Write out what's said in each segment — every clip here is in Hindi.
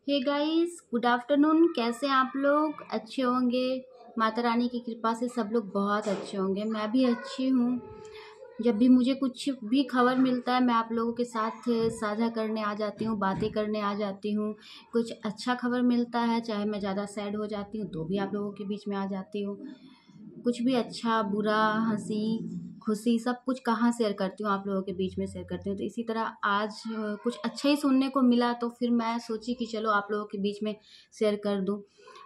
Hey guys, good afternoon. कैसे हैं आप लोग? अच्छे होंगे। माता रानी की कृपा से सब लोग बहुत अच्छे होंगे। मैं भी अच्छी हूँ। जब भी मुझे कुछ भी खबर मिलता है मैं आप लोगों के साथ साझा करने आ जाती हूँ, बातें करने आ जाती हूँ। कुछ अच्छा खबर मिलता है, चाहे मैं ज़्यादा सैड हो जाती हूँ तो भी आप लोगों के बीच में आ जाती हूँ। कुछ भी अच्छा बुरा, हंसी खुशी सब कुछ कहाँ शेयर करती हूँ, आप लोगों के बीच में शेयर करती हूँ। तो इसी तरह आज कुछ अच्छा ही सुनने को मिला तो फिर मैं सोची कि चलो आप लोगों के बीच में शेयर कर दूँ।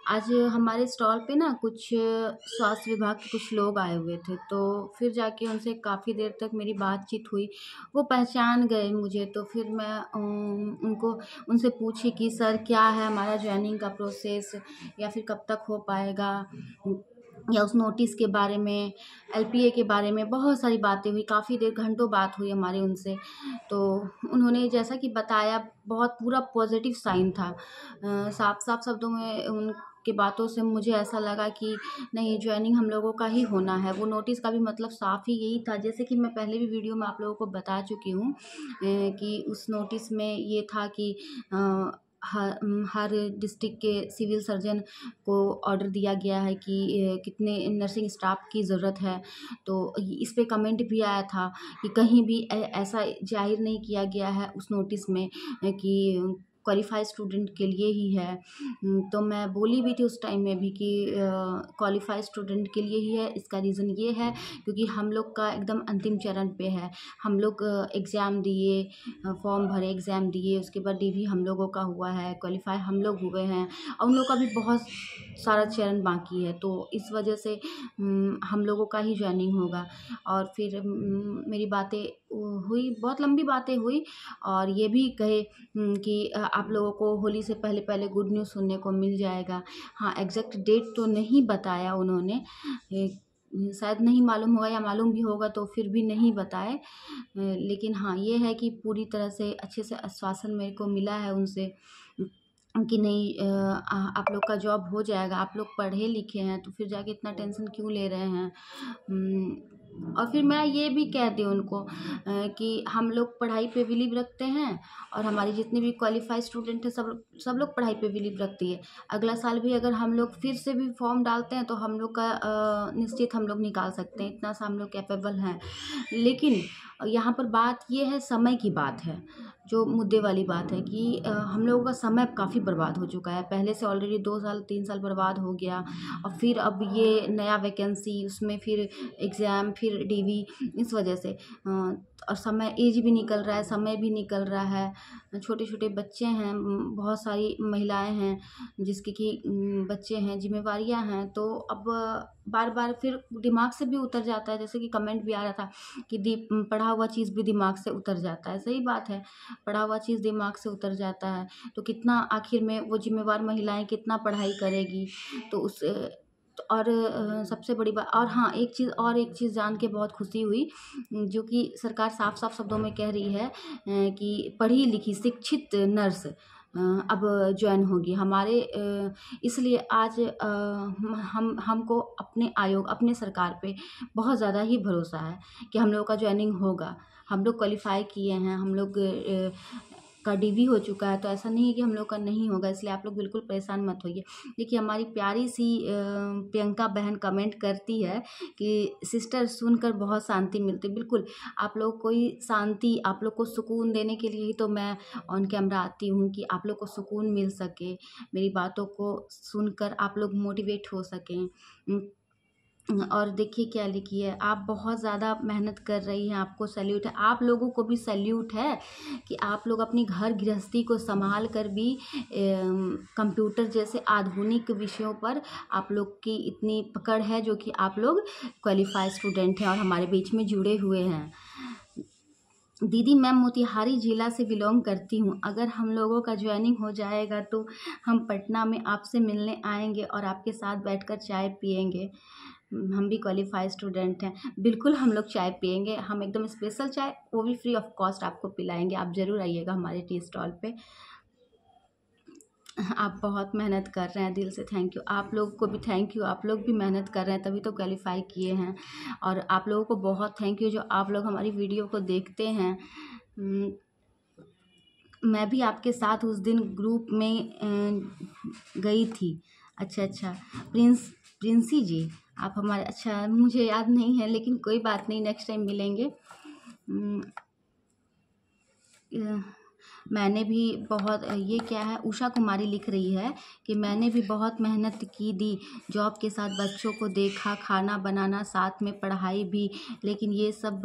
आज हमारे स्टॉल पे ना कुछ स्वास्थ्य विभाग के कुछ लोग आए हुए थे, तो फिर जाके उनसे काफ़ी देर तक मेरी बातचीत हुई। वो पहचान गए मुझे, तो फिर मैं उनको उनसे पूछी कि सर क्या है हमारा ज्वाइनिंग का प्रोसेस, या फिर कब तक हो पाएगा, या उस नोटिस के बारे में, एलपीए के बारे में बहुत सारी बातें हुई। काफ़ी देर, घंटों बात हुई हमारी उनसे। तो उन्होंने जैसा कि बताया, बहुत पूरा पॉजिटिव साइन था। साफ साफ शब्दों में उनके बातों से मुझे ऐसा लगा कि नहीं, ज्वाइनिंग हम लोगों का ही होना है। वो नोटिस का भी मतलब साफ ही यही था, जैसे कि मैं पहले भी वीडियो में आप लोगों को बता चुकी हूँ कि उस नोटिस में ये था कि हर डिस्ट्रिक्ट के सिविल सर्जन को ऑर्डर दिया गया है कि कितने नर्सिंग स्टाफ की ज़रूरत है। तो इस पे कमेंट भी आया था कि कहीं भी ऐसा जाहिर नहीं किया गया है उस नोटिस में कि क्वालिफाइड स्टूडेंट के लिए ही है। तो मैं बोली भी थी उस टाइम में भी कि क्वालिफाइड स्टूडेंट के लिए ही है। इसका रीज़न ये है क्योंकि हम लोग का एकदम अंतिम चरण पे है। हम लोग एग्ज़ाम दिए, फॉर्म भरे, एग्ज़ाम दिए, उसके बाद डीवी हम लोगों का हुआ है, क्वालिफाई हम लोग हुए हैं, और उन लोग का भी बहुत सारा चरण बाकी है। तो इस वजह से हम लोगों का ही ज्वाइनिंग होगा। और फिर मेरी बातें हुई, बहुत लंबी बातें हुई, और ये भी कहे कि आप लोगों को होली से पहले पहले गुड न्यूज़ सुनने को मिल जाएगा। हाँ, एग्जैक्ट डेट तो नहीं बताया उन्होंने, शायद नहीं मालूम होगा, या मालूम भी होगा तो फिर भी नहीं बताए। लेकिन हाँ, ये है कि पूरी तरह से अच्छे से आश्वासन मेरे को मिला है उनसे कि नहीं, आप लोग का जॉब हो जाएगा। आप लोग पढ़े लिखे हैं तो फिर जाके इतना टेंशन क्यों ले रहे हैं। और फिर मैं ये भी कह दी उनको कि हम लोग पढ़ाई पे बिलीव रखते हैं, और हमारी जितनी भी क्वालिफाइड स्टूडेंट है सब सब लोग पढ़ाई पे बिलीव रखती है। अगला साल भी अगर हम लोग फिर से भी फॉर्म डालते हैं तो हम लोग का निश्चित हम लोग निकाल सकते हैं, इतना सा हम लोग कैपेबल हैं। लेकिन यहाँ पर बात ये है, समय की बात है, जो मुद्दे वाली बात है कि हम लोगों का समय काफ़ी बर्बाद हो चुका है। पहले से ऑलरेडी 2 साल 3 साल बर्बाद हो गया, और फिर अब ये नया वैकेंसी, उसमें फिर एग्ज़ाम, फिर डीवी, इस वजह से और समय, एज भी निकल रहा है, समय भी निकल रहा है। छोटे छोटे बच्चे हैं, बहुत सारी महिलाएं हैं जिसके कि बच्चे हैं, जिम्मेवारियां हैं। तो अब बार बार फिर दिमाग से भी उतर जाता है, जैसे कि कमेंट भी आ रहा था कि पढ़ा हुआ चीज़ भी दिमाग से उतर जाता है। सही बात है, पढ़ा हुआ चीज़ दिमाग से उतर जाता है, तो कितना आखिर में वो जिम्मेवार महिलाएं कितना पढ़ाई करेगी। तो उस और सबसे बड़ी बात, और हाँ, एक चीज़ जान के बहुत खुशी हुई, जो कि सरकार साफ साफ शब्दों में कह रही है कि पढ़ी लिखी शिक्षित नर्स अब ज्वाइन होगी हमारे। इसलिए आज हमको अपने आयोग, अपने सरकार पे बहुत ज़्यादा ही भरोसा है कि हम लोगों का ज्वाइनिंग होगा। हम लोग क्वालिफाई किए हैं, हम लोग का डीवी हो चुका है, तो ऐसा नहीं है कि हम लोग का नहीं होगा। इसलिए आप लोग बिल्कुल परेशान मत होइए। देखिए, हमारी प्यारी सी प्रियंका बहन कमेंट करती है कि सिस्टर सुनकर बहुत शांति मिलती है। बिल्कुल, आप लोग को ही शांति, आप लोग को सुकून देने के लिए ही तो मैं ऑन कैमरा आती हूँ, कि आप लोग को सुकून मिल सके, मेरी बातों को सुनकर आप लोग मोटिवेट हो सकें। और देखिए क्या लिखी है, आप बहुत ज़्यादा मेहनत कर रही हैं, आपको सैल्यूट है। आप लोगों को भी सैल्यूट है कि आप लोग अपनी घर गृहस्थी को संभाल कर भी कंप्यूटर जैसे आधुनिक विषयों पर आप लोग की इतनी पकड़ है, जो कि आप लोग क्वालिफाइड स्टूडेंट हैं और हमारे बीच में जुड़े हुए हैं। दीदी, मैं मोतिहारी ज़िला से बिलोंग करती हूँ। अगर हम लोगों का ज्वाइनिंग हो जाएगा तो हम पटना में आपसे मिलने आएंगे और आपके साथ बैठकर चाय पियेंगे। हम भी क्वालिफाइड स्टूडेंट हैं। बिल्कुल, हम लोग चाय पियेंगे, हम एकदम स्पेशल चाय, वो भी फ्री ऑफ कॉस्ट आपको पिलाएंगे। आप ज़रूर आइएगा हमारे टी स्टॉल पे। आप बहुत मेहनत कर रहे हैं, दिल से थैंक यू। आप लोग को भी थैंक यू, आप लोग भी मेहनत कर रहे हैं तभी तो क्वालिफाई किए हैं। और आप लोगों को बहुत थैंक यू जो आप लोग हमारी वीडियो को देखते हैं। मैं भी आपके साथ उस दिन ग्रुप में गई थी। अच्छा अच्छा, प्रिंसी जी आप हमारे, अच्छा मुझे याद नहीं है, लेकिन कोई बात नहीं, नेक्स्ट टाइम मिलेंगे। अ, मैंने भी बहुत, ये क्या है, उषा कुमारी लिख रही है कि मैंने भी बहुत मेहनत की दी, जॉब के साथ बच्चों को देखा, खाना बनाना, साथ में पढ़ाई भी, लेकिन ये सब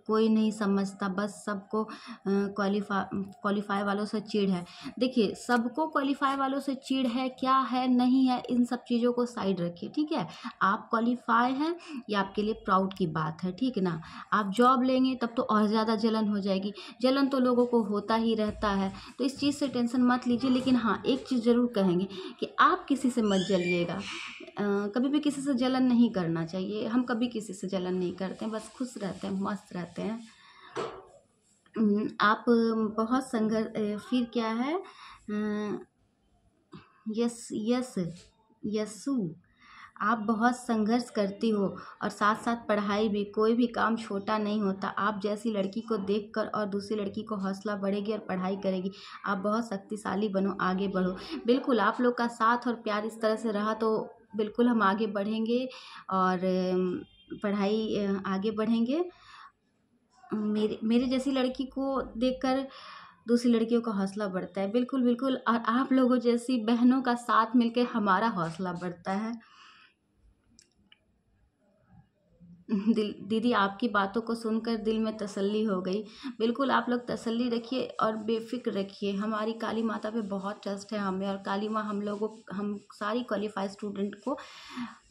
कोई नहीं समझता, बस सबको क्वालिफाई वालों से चिढ़ है। देखिए, सबको क्वालिफाई वालों से चिढ़ है, क्या है नहीं है, इन सब चीज़ों को साइड रखिए, ठीक है। आप क्वालिफाई हैं, ये आपके लिए प्राउड की बात है, ठीक ना। आप जॉब लेंगे तब तो और ज़्यादा जलन हो जाएगी, जलन तो लोगों को होता ही रहता है, तो इस चीज़ से टेंशन मत लीजिए। लेकिन हाँ, एक चीज़ ज़रूर कहेंगे कि आप किसी से मत जलिएगा, कभी भी किसी से जलन नहीं करना चाहिए। हम कभी किसी से जलन नहीं करते हैं, बस खुश रहते हैं, मस्त रहते हैं। आप बहुत संघर्ष, फिर क्या है, यस यस यसु, आप बहुत संघर्ष करती हो और साथ साथ पढ़ाई भी, कोई भी काम छोटा नहीं होता। आप जैसी लड़की को देखकर और दूसरी लड़की को हौसला बढ़ेगी और पढ़ाई करेगी। आप बहुत शक्तिशाली बनो, आगे बढ़ो। बिल्कुल, आप लोग का साथ और प्यार इस तरह से रहा तो बिल्कुल हम आगे बढ़ेंगे और पढ़ाई आगे बढ़ेंगे। मेरे जैसी लड़की को देखकर दूसरी लड़कियों का हौसला बढ़ता है, बिल्कुल बिल्कुल, और आप लोगों जैसी बहनों का साथ मिलकर हमारा हौसला बढ़ता है। दीदी आपकी बातों को सुनकर दिल में तसल्ली हो गई। बिल्कुल, आप लोग तसल्ली रखिए और बेफिक्र रखिए, हमारी काली माता पे बहुत ट्रस्ट है हमें, और काली माँ हम सारी क्वालिफाइड स्टूडेंट को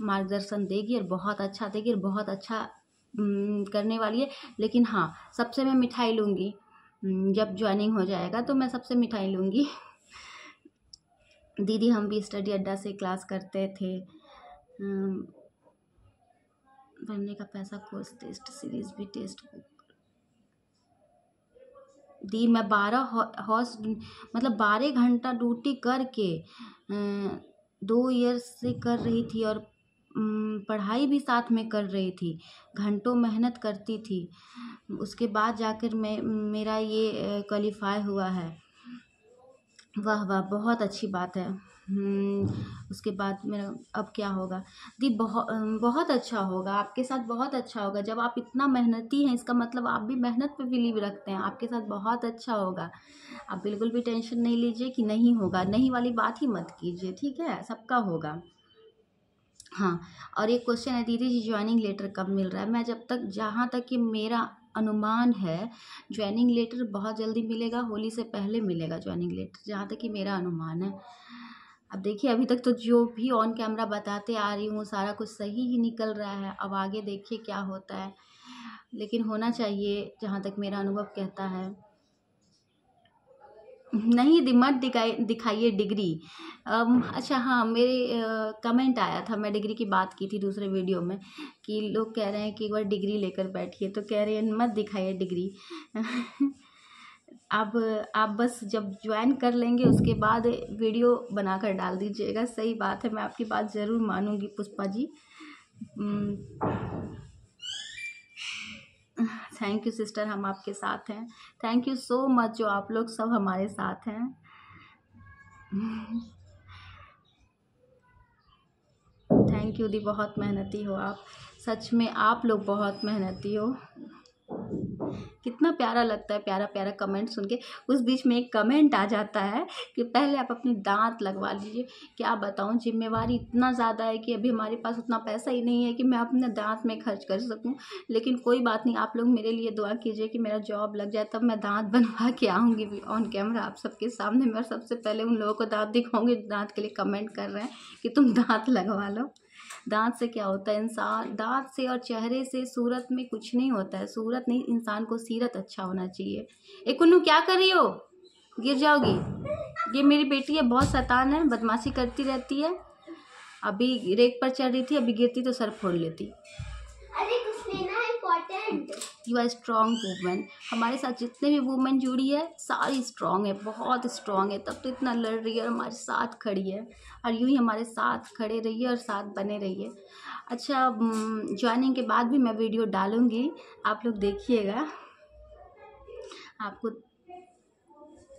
मार्गदर्शन देगी और बहुत अच्छा देगी और बहुत अच्छा करने वाली है। लेकिन हाँ, सबसे मैं मिठाई लूँगी, जब ज्वाइनिंग हो जाएगा तो मैं सबसे मिठाई लूँगी। दीदी हम भी स्टडी अड्डा से क्लास करते थे, बनने का पैसा, कोर्स, टेस्ट सीरीज भी, टेस्ट बुक दी। मैं 12 घंटा ड्यूटी करके 2 ईयर से कर रही थी, और पढ़ाई भी साथ में कर रही थी, घंटों मेहनत करती थी, उसके बाद जाकर मेरा ये क्वालिफाई हुआ है। वाह वाह, बहुत अच्छी बात है। उसके बाद मेरा अब क्या होगा दी, बहुत अच्छा होगा, आपके साथ बहुत अच्छा होगा। जब आप इतना मेहनती हैं, इसका मतलब आप भी मेहनत पे बिलीव रखते हैं, आपके साथ बहुत अच्छा होगा। आप बिल्कुल भी टेंशन नहीं लीजिए कि नहीं होगा, नहीं वाली बात ही मत कीजिए, ठीक है, सबका होगा। हाँ, और एक क्वेश्चन है, दीदी जी ज्वाइनिंग लेटर कब मिल रहा है? मैं जहाँ तक कि मेरा अनुमान है, ज्वाइनिंग लेटर बहुत जल्दी मिलेगा, होली से पहले मिलेगा ज्वाइनिंग लेटर, जहाँ तक कि मेरा अनुमान है। अब देखिए, अभी तक तो जो भी ऑन कैमरा बताते आ रही हूँ सारा कुछ सही ही निकल रहा है, अब आगे देखिए क्या होता है, लेकिन होना चाहिए जहाँ तक मेरा अनुभव कहता है। नहीं दी, मत दिखाइए डिग्री। अच्छा हाँ, मेरे कमेंट आया था, मैं डिग्री की बात की थी दूसरे वीडियो में, कि लोग कह रहे हैं कि एक बार डिग्री लेकर बैठिए, तो कह रहे हैं मत दिखाइए डिग्री। आप बस जब ज्वाइन कर लेंगे उसके बाद वीडियो बनाकर डाल दीजिएगा। सही बात है, मैं आपकी बात ज़रूर मानूंगी Pushpa ji. Thank you sister, हम आपके साथ हैं। थैंक यू सो मच, जो आप लोग सब हमारे साथ हैं। थैंक यू दी, बहुत मेहनती हो आप, सच में आप लोग बहुत मेहनती हो। कितना प्यारा लगता है, प्यारा प्यारा कमेंट सुन के। उस बीच में एक कमेंट आ जाता है कि पहले आप अपनी दांत लगवा लीजिए। क्या बताऊं, जिम्मेवारी इतना ज़्यादा है कि अभी हमारे पास उतना पैसा ही नहीं है कि मैं अपने दांत में खर्च कर सकूं। लेकिन कोई बात नहीं, आप लोग मेरे लिए दुआ कीजिए कि मेरा जॉब लग जाए, तब मैं दांत बनवा के आऊँगी भी ऑन कैमरा आप सबके सामने में, और सबसे पहले उन लोगों को दांत दिखाऊंगी, दांत के लिए कमेंट कर रहे हैं कि तुम दांत लगवा लो। दांत से क्या होता है, इंसान दांत से और चेहरे से सूरत में कुछ नहीं होता है, सूरत नहीं, इंसान को सीरत अच्छा होना चाहिए। एक कुन्नू क्या कर रही हो, गिर जाओगी। ये मेरी बेटी है, बहुत शैतान है, बदमाशी करती रहती है। अभी रेक पर चढ़ रही थी, अभी गिरती तो सर फोड़ लेती। अरे कुछ लेना है important. You are strong women, हमारे साथ जितने भी वूमेन जुड़ी है सारी स्ट्रॉन्ग है, बहुत स्ट्रॉन्ग है, तब तो इतना लड़ रही है और हमारे साथ खड़ी है, और यूं ही हमारे साथ खड़े रहिए और साथ बने रहिए। अच्छा, ज्वाइनिंग के बाद भी मैं वीडियो डालूंगी, आप लोग देखिएगा। आपको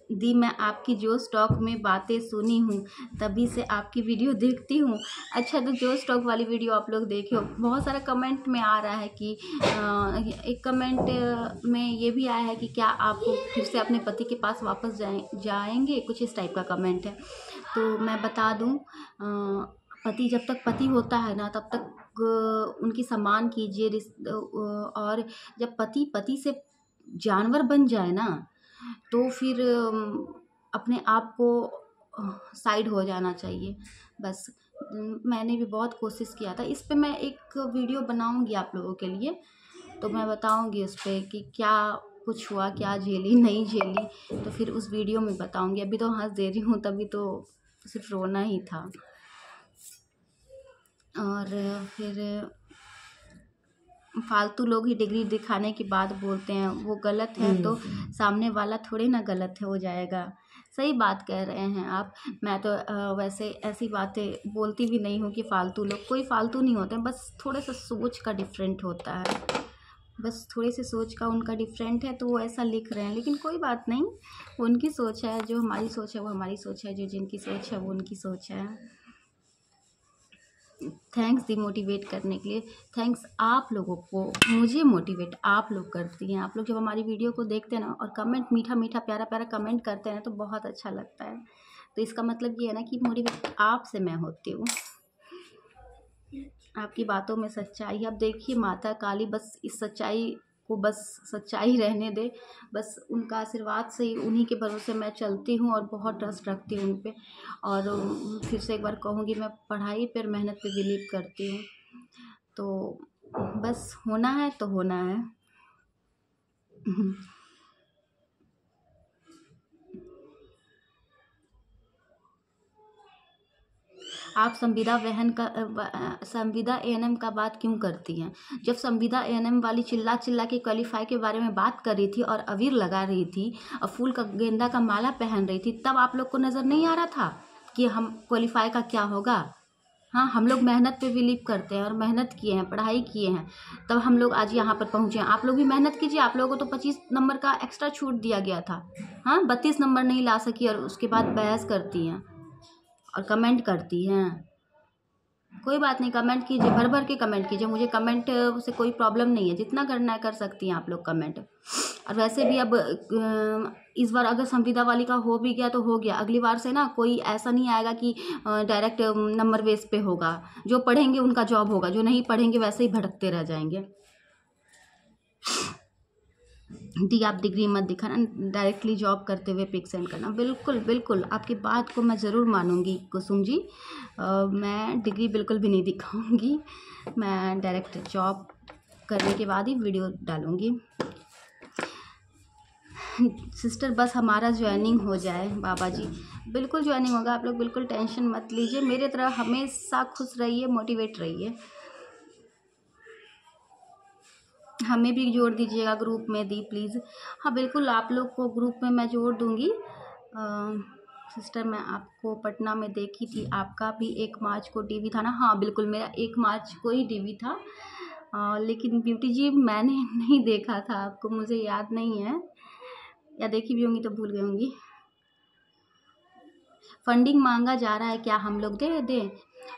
दी मैं आपकी जो स्टॉक में बातें सुनी हूँ, तभी से आपकी वीडियो देखती हूँ। अच्छा, तो जो स्टॉक वाली वीडियो आप लोग देखे हो, बहुत सारा कमेंट में आ रहा है कि एक कमेंट में ये भी आया है कि क्या आप फिर से अपने पति के पास वापस जाएंगे, कुछ इस टाइप का कमेंट है। तो मैं बता दूँ, पति जब तक पति होता है ना, तब तक उनकी सम्मान कीजिए। और जब पति पति से जानवर बन जाए ना, तो फिर अपने आप को साइड हो जाना चाहिए। बस मैंने भी बहुत कोशिश किया था। इस पे मैं एक वीडियो बनाऊंगी आप लोगों के लिए, तो मैं बताऊंगी उस पर कि क्या कुछ हुआ, क्या झेली नहीं झेली, तो फिर उस वीडियो में बताऊंगी। अभी तो हंस दे रही हूँ, तभी तो सिर्फ रोना ही था। और फिर फालतू लोग ही डिग्री दिखाने की बात बोलते हैं, वो गलत है तो सामने वाला थोड़े ना गलत हो जाएगा। सही बात कह रहे हैं आप। मैं तो वैसे ऐसी बातें बोलती भी नहीं हूँ कि फालतू लोग, कोई फालतू नहीं होते हैं, बस थोड़ा सा सोच का डिफरेंट होता है। बस थोड़ी सी सोच का उनका डिफरेंट है, तो वो ऐसा लिख रहे हैं। लेकिन कोई बात नहीं, उनकी सोच है, जो हमारी सोच है वो हमारी सोच है, जो जिनकी सोच है वो उनकी सोच है। थैंक्स दी मोटिवेट करने के लिए। थैंक्स आप लोगों को, मुझे मोटिवेट आप लोग करती हैं। आप लोग जब हमारी वीडियो को देखते हैं ना, और कमेंट मीठा मीठा प्यारा प्यारा कमेंट करते हैं, तो बहुत अच्छा लगता है। तो इसका मतलब ये है ना कि मोटिवेट आपसे मैं होती हूँ, आपकी बातों में सच्चाई है। अब देखिए, माता काली बस इस सच्चाई को, बस सच्चाई रहने दे, बस उनका आशीर्वाद से ही, उन्हीं के भरोसे मैं चलती हूँ और बहुत ट्रस्ट रखती हूँ उन पे। और फिर से एक बार कहूँगी, मैं पढ़ाई पर, मेहनत पे बिलीव करती हूँ। तो बस होना है तो होना है। आप संविदा एएनएम का बात क्यों करती हैं? जब संविदा एएनएम वाली चिल्ला चिल्ला के क्वालिफाई के बारे में बात कर रही थी और अबीर लगा रही थी और फूल का गेंदा का माला पहन रही थी, तब आप लोग को नज़र नहीं आ रहा था कि हम क्वालिफाई का क्या होगा? हाँ, हम लोग मेहनत पे बिलीव करते हैं और मेहनत किए हैं, पढ़ाई किए हैं, तब हम लोग आज यहाँ पर पहुँचे हैं। आप लोग भी मेहनत कीजिए। आप लोगों को तो 25 नंबर का एक्स्ट्रा छूट दिया गया था। हाँ, 32 नंबर नहीं ला सकी और उसके बाद बहस करती हैं और कमेंट करती हैं। कोई बात नहीं, कमेंट कीजिए, भर भर के कमेंट कीजिए। मुझे कमेंट से कोई प्रॉब्लम नहीं है, जितना करना है कर सकती हैं आप लोग कमेंट। और वैसे भी अब इस बार अगर संविदा वाली का हो भी गया तो हो गया। अगली बार से ना कोई ऐसा नहीं आएगा कि डायरेक्ट नंबर बेस पे होगा। जो पढ़ेंगे उनका जॉब होगा, जो नहीं पढ़ेंगे वैसे ही भटकते रह जाएंगे। दी आप डिग्री मत दिखाना, डायरेक्टली जॉब करते हुए पिक सेंड करना। बिल्कुल बिल्कुल, आपकी बात को मैं ज़रूर मानूंगी कुसुम जी। मैं डिग्री बिल्कुल भी नहीं दिखाऊंगी, मैं डायरेक्ट जॉब करने के बाद ही वीडियो डालूंगी। सिस्टर बस हमारा ज्वाइनिंग हो जाए। बाबा जी बिल्कुल ज्वाइनिंग होगा, आप लोग बिल्कुल टेंशन मत लीजिए। मेरे तरह हमेशा खुश रहिए, मोटिवेट रहिए। हमें भी जोड़ दीजिएगा ग्रुप में दी प्लीज़। हाँ बिल्कुल, आप लोग को ग्रुप में मैं जोड़ दूँगी। सिस्टर मैं आपको पटना में देखी थी, आपका भी 1 मार्च को डीवी था ना? हाँ बिल्कुल, मेरा 1 मार्च को ही डीवी था। लेकिन ब्यूटी जी मैंने नहीं देखा था आपको, मुझे याद नहीं है, या देखी भी होंगी तो भूल गई होंगी। फंडिंग मांगा जा रहा है, क्या हम लोग दे दें?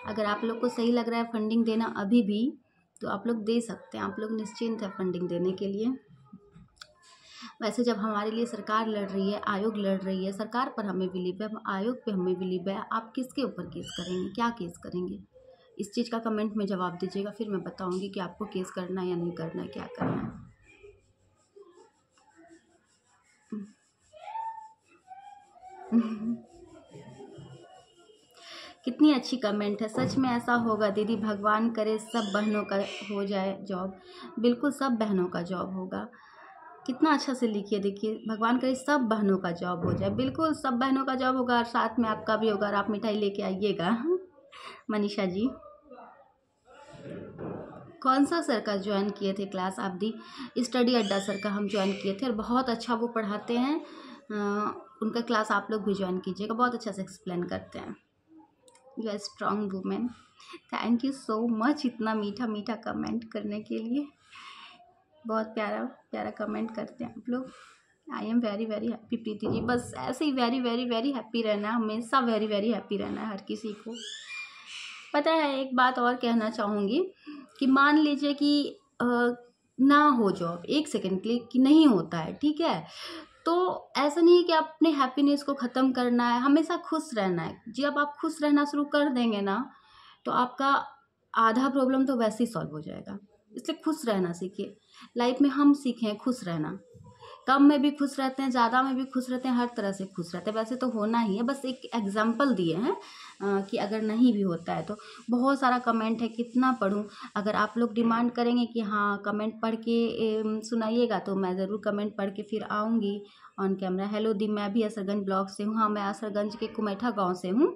अगर आप लोग को सही लग रहा है फंडिंग देना अभी भी, तो आप लोग दे सकते हैं। आप लोग निश्चिंत है फंडिंग देने के लिए। वैसे जब हमारे लिए सरकार लड़ रही है, आयोग लड़ रही है, सरकार पर हमें बिलीव है, आयोग पे हमें बिलीव है, आप किसके ऊपर केस करेंगे, क्या केस करेंगे? इस चीज़ का कमेंट में जवाब दीजिएगा, फिर मैं बताऊंगी कि आपको केस करना है या नहीं करना है, क्या करना है। कितनी अच्छी कमेंट है, सच में ऐसा होगा दीदी, भगवान करे सब बहनों का हो जाए जॉब। बिल्कुल सब बहनों का जॉब होगा। कितना अच्छा से लिखिए, देखिए, भगवान करे सब बहनों का जॉब हो जाए। बिल्कुल सब बहनों का जॉब होगा और साथ में आपका भी होगा, और आप मिठाई लेके आइएगा। मनीषा जी कौन सा सर का ज्वाइन किए थे क्लास आप दी? स्टडी अड्डा सर का हम ज्वाइन किए थे, और बहुत अच्छा वो पढ़ाते हैं। उनका क्लास आप लोग भी ज्वाइन कीजिएगा, बहुत अच्छा से एक्सप्लेन करते हैं। You are strong women. Thank you so much इतना मीठा मीठा कमेंट करने के लिए। बहुत प्यारा प्यारा कमेंट करते हैं आप लोग। I am very very happy Preeti ji. बस ऐसे ही वेरी वेरी वेरी हैप्पी रहना है, हमेशा वेरी वेरी हैप्पी रहना है हर किसी को। पता है, एक बात और कहना चाहूँगी कि मान लीजिए कि ना हो जॉब एक सेकंड के लिए, कि नहीं होता है, ठीक है, तो ऐसा नहीं है कि आप अपने हैप्पीनेस को ख़त्म करना है, हमेशा खुश रहना है। जब आप खुश रहना शुरू कर देंगे ना, तो आपका आधा प्रॉब्लम तो वैसे ही सॉल्व हो जाएगा। इसलिए खुश रहना सीखिए। लाइफ में हम सीखें खुश रहना। कम में भी खुश रहते हैं, ज़्यादा में भी खुश रहते हैं, हर तरह से खुश रहते हैं। वैसे तो होना ही है, बस एक एग्जाम्पल दिए हैं कि अगर नहीं भी होता है तो। बहुत सारा कमेंट है, कितना पढूं। अगर आप लोग डिमांड करेंगे कि हाँ कमेंट पढ़ के सुनाइएगा, तो मैं ज़रूर कमेंट पढ़ के फिर आऊँगी ऑन कैमरा। हेलो दी, मैं भी असरगंज ब्लॉक से हूँ। हाँ, मैं असरगंज के कुमेठा गाँव से हूँ,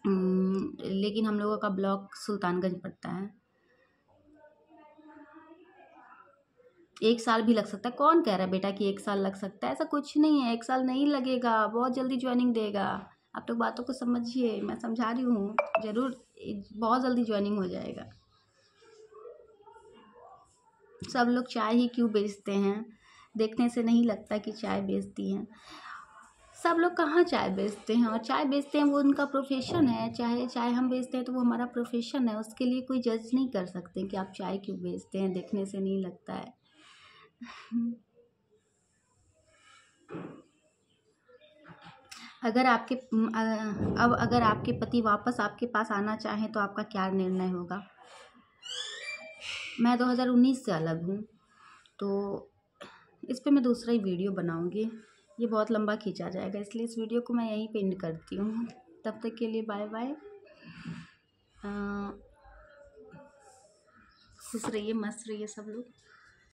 लेकिन हम लोगों का ब्लॉक सुल्तानगंज पड़ता है। 1 साल भी लग सकता है। कौन कह रहा है बेटा कि 1 साल लग सकता है? ऐसा कुछ नहीं है, 1 साल नहीं लगेगा, बहुत जल्दी ज्वाइनिंग देगा। आप लोग बातों को समझिए, मैं समझा रही हूँ, ज़रूर बहुत जल्दी ज्वाइनिंग हो जाएगा। सब लोग चाय ही क्यों बेचते हैं? देखने से नहीं लगता कि चाय बेचती हैं। सब लोग कहाँ चाय बेचते हैं, और चाय बेचते हैं वो उनका प्रोफेशन है। चाहे चाय हम बेचते हैं तो वो हमारा प्रोफेशन है, उसके लिए कोई जज नहीं कर सकते कि आप चाय क्यों बेचते हैं, देखने से नहीं लगता है। अगर आपके अब अगर आपके पति वापस आपके पास आना चाहें तो आपका क्या निर्णय होगा? मैं 2019 से अलग हूँ, तो इस पे मैं दूसरा ही वीडियो बनाऊँगी। ये बहुत लंबा खींचा जाएगा, इसलिए इस वीडियो को मैं यहीं पे एंड करती हूँ। तब तक के लिए बाय बाय। खुश रहिए, मस्त रहिए सब लोग।